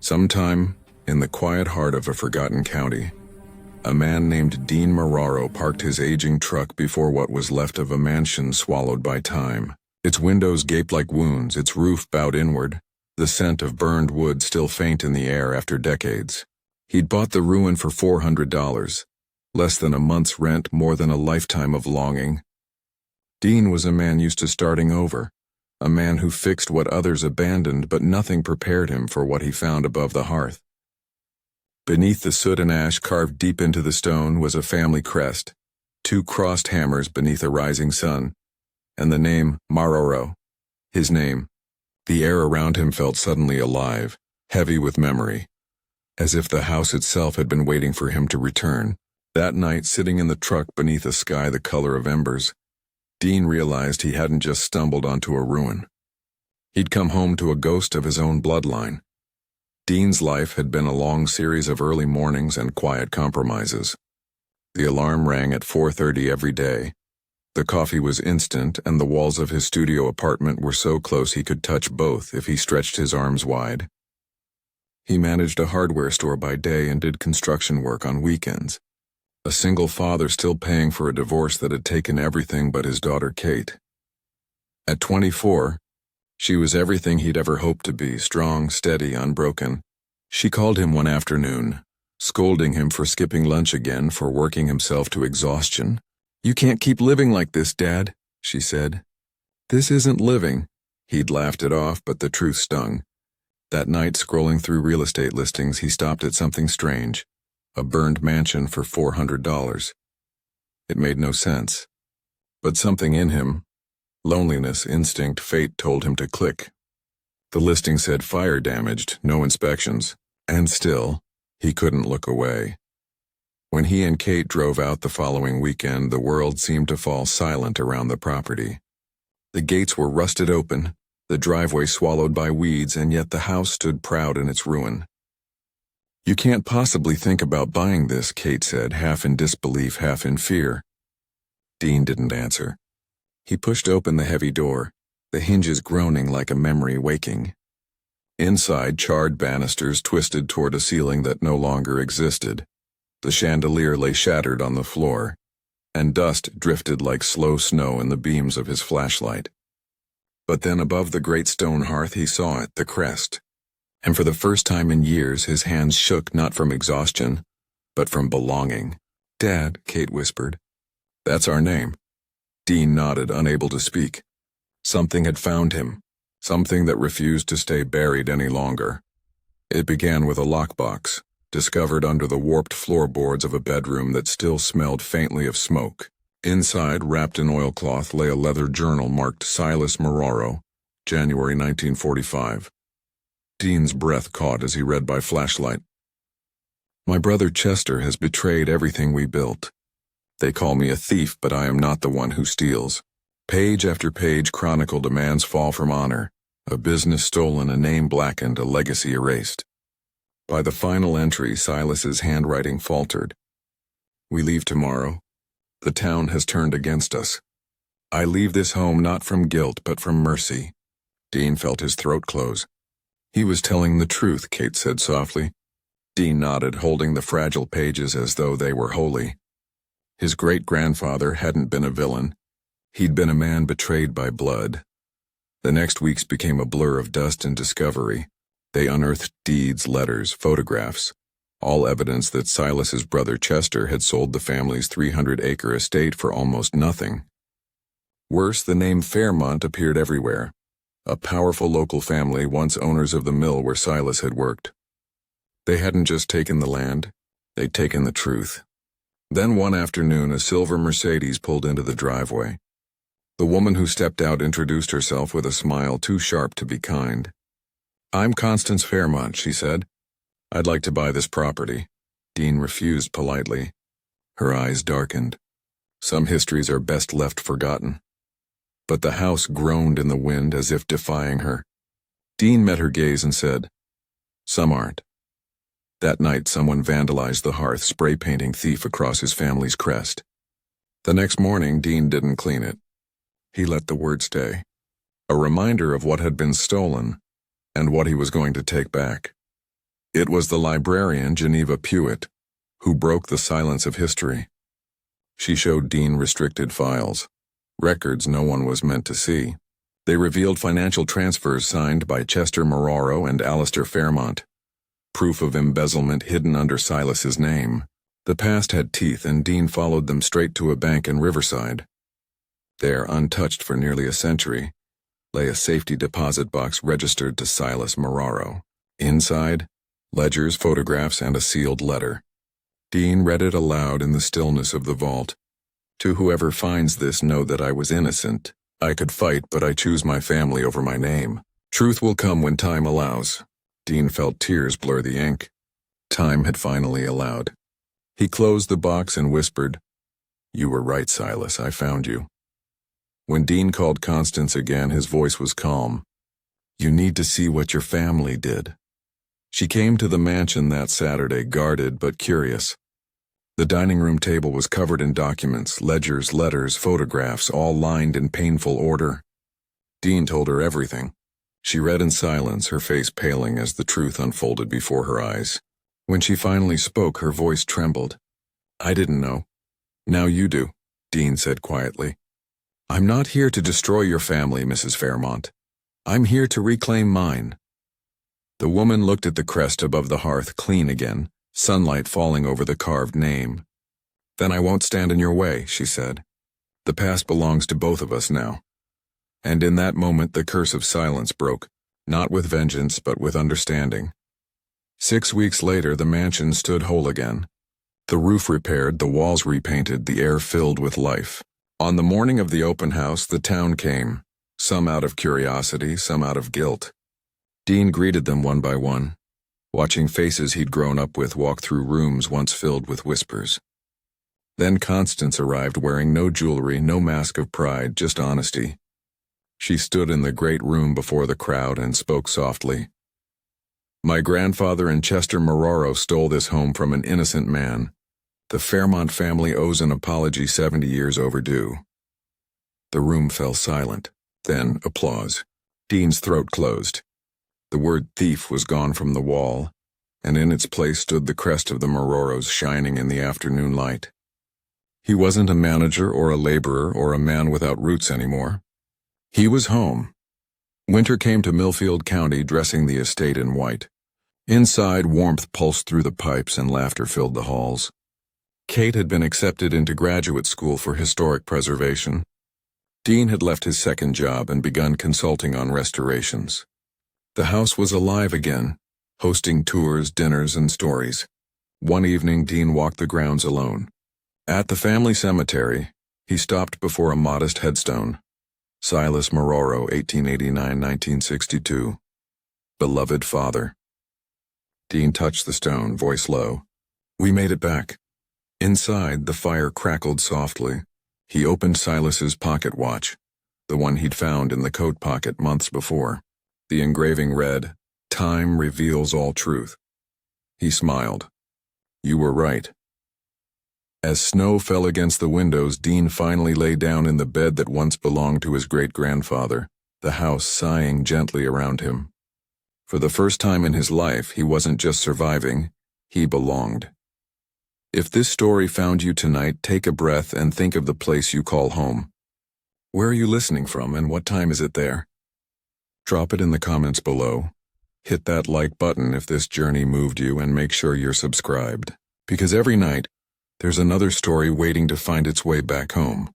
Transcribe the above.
Sometime, in the quiet heart of a forgotten county, a man named Dean Marorrow parked his aging truck before what was left of a mansion swallowed by time. Its windows gaped like wounds, its roof bowed inward, the scent of burned wood still faint in the air after decades. He'd bought the ruin for $400, less than a month's rent, more than a lifetime of longing. Dean was a man used to starting over, a man who fixed what others abandoned, but nothing prepared him for what he found above the hearth. Beneath the soot and ash carved deep into the stone was a family crest, two crossed hammers beneath a rising sun, and the name Marorrow, his name. The air around him felt suddenly alive, heavy with memory, as if the house itself had been waiting for him to return. That night, sitting in the truck beneath a sky the color of embers, Dean realized he hadn't just stumbled onto a ruin. He'd come home to a ghost of his own bloodline. Dean's life had been a long series of early mornings and quiet compromises. The alarm rang at 4:30 every day. The coffee was instant, and the walls of his studio apartment were so close he could touch both if he stretched his arms wide. He managed a hardware store by day and did construction work on weekends. A single father still paying for a divorce that had taken everything but his daughter Kate. At 24, she was everything he'd ever hoped to be, strong, steady, unbroken. She called him one afternoon, scolding him for skipping lunch again, for working himself to exhaustion. "You can't keep living like this, Dad," she said. "This isn't living." He'd laughed it off, but the truth stung. That night, scrolling through real estate listings, he stopped at something strange. A burned mansion for $400. It made no sense. But something in him, loneliness, instinct, fate, told him to click. The listing said fire damaged, no inspections, and still, he couldn't look away. When he and Kate drove out the following weekend, the world seemed to fall silent around the property. The gates were rusted open, the driveway swallowed by weeds, and yet the house stood proud in its ruin. "You can't possibly think about buying this," Kate said, half in disbelief, half in fear. Dean didn't answer. He pushed open the heavy door, the hinges groaning like a memory waking. Inside, charred banisters twisted toward a ceiling that no longer existed. The chandelier lay shattered on the floor, and dust drifted like slow snow in the beams of his flashlight. But then above the great stone hearth he saw it, the crest. And for the first time in years his hands shook, not from exhaustion, but from belonging. "Dad," Kate whispered. "That's our name." Dean nodded, unable to speak. Something had found him, something that refused to stay buried any longer. It began with a lockbox, discovered under the warped floorboards of a bedroom that still smelled faintly of smoke. Inside, wrapped in oilcloth, lay a leather journal marked Silas Marorrow, January 1945. Dean's breath caught as he read by flashlight. "My brother Chester has betrayed everything we built. They call me a thief, but I am not the one who steals." Page after page chronicled a man's fall from honor, a business stolen, a name blackened, a legacy erased. By the final entry, Silas's handwriting faltered. "We leave tomorrow. The town has turned against us. I leave this home not from guilt, but from mercy." Dean felt his throat close. "He was telling the truth," Kate said softly. Dean nodded, holding the fragile pages as though they were holy. His great-grandfather hadn't been a villain. He'd been a man betrayed by blood. The next weeks became a blur of dust and discovery. They unearthed deeds, letters, photographs, all evidence that Silas's brother Chester had sold the family's 300-acre estate for almost nothing. Worse, the name Fairmont appeared everywhere. A powerful local family, once owners of the mill where Silas had worked. They hadn't just taken the land, they'd taken the truth. Then one afternoon, a silver Mercedes pulled into the driveway. The woman who stepped out introduced herself with a smile too sharp to be kind. "I'm Constance Fairmont," she said. "I'd like to buy this property." Dean refused politely. Her eyes darkened. Some histories are best left forgotten. But the house groaned in the wind as if defying her. Dean met her gaze and said, "Some aren't." That night, someone vandalized the hearth, spray-painting thief across his family's crest. The next morning, Dean didn't clean it. He let the word stay. A reminder of what had been stolen and what he was going to take back. It was the librarian, Geneva Pewitt, who broke the silence of history. She showed Dean restricted files, records no one was meant to see. They revealed financial transfers signed by Chester Marorrow and Alistair Fairmont, proof of embezzlement hidden under Silas's name. The past had teeth, and Dean followed them straight to a bank in Riverside. There, untouched for nearly a century, lay a safety deposit box registered to Silas Marorrow. Inside, ledgers, photographs, and a sealed letter. Dean read it aloud in the stillness of the vault. To whoever finds this, know that I was innocent. I could fight, but I choose my family over my name. Truth will come when time allows. Dean felt tears blur the ink. Time had finally allowed. He closed the box and whispered, "You were right, Silas, I found you." When Dean called Constance again, his voice was calm. "You need to see what your family did." She came to the mansion that Saturday, guarded but curious. The dining room table was covered in documents, ledgers, letters, photographs, all lined in painful order. Dean told her everything. She read in silence, her face paling as the truth unfolded before her eyes. When she finally spoke, her voice trembled. "I didn't know. Now you do," Dean said quietly. "I'm not here to destroy your family, Mrs. Fairmont. I'm here to reclaim mine." The woman looked at the crest above the hearth, clean again, sunlight falling over the carved name. "Then I won't stand in your way," she said. "The past belongs to both of us now." And in that moment the curse of silence broke, not with vengeance but with understanding. 6 weeks later the mansion stood whole again. The roof repaired, the walls repainted, the air filled with life. On the morning of the open house the town came, some out of curiosity, some out of guilt. Dean greeted them one by one, watching faces he'd grown up with walk through rooms once filled with whispers. Then Constance arrived, wearing no jewelry, no mask of pride, just honesty. She stood in the great room before the crowd and spoke softly. "My grandfather and Chester Marorrow stole this home from an innocent man. The Fairmont family owes an apology 70 years overdue." The room fell silent, then applause. Dean's throat closed. The word thief was gone from the wall, and in its place stood the crest of the Marorrows shining in the afternoon light. He wasn't a manager or a laborer or a man without roots anymore. He was home. Winter came to Millfield County, dressing the estate in white. Inside, warmth pulsed through the pipes and laughter filled the halls. Kate had been accepted into graduate school for historic preservation. Dean had left his second job and begun consulting on restorations. The house was alive again, hosting tours, dinners, and stories. One evening, Dean walked the grounds alone. At the family cemetery, he stopped before a modest headstone. Silas Marorrow, 1889-1962. Beloved father. Dean touched the stone, voice low. "We made it back." Inside, the fire crackled softly. He opened Silas's pocket watch, the one he'd found in the coat pocket months before. The engraving read, "Time reveals all truth." He smiled. "You were right." As snow fell against the windows, Dean finally lay down in the bed that once belonged to his great-grandfather, the house sighing gently around him. For the first time in his life, he wasn't just surviving, he belonged. If this story found you tonight, take a breath and think of the place you call home. Where are you listening from, and what time is it there? Drop it in the comments below. Hit that like button if this journey moved you, and make sure you're subscribed. Because every night, there's another story waiting to find its way back home.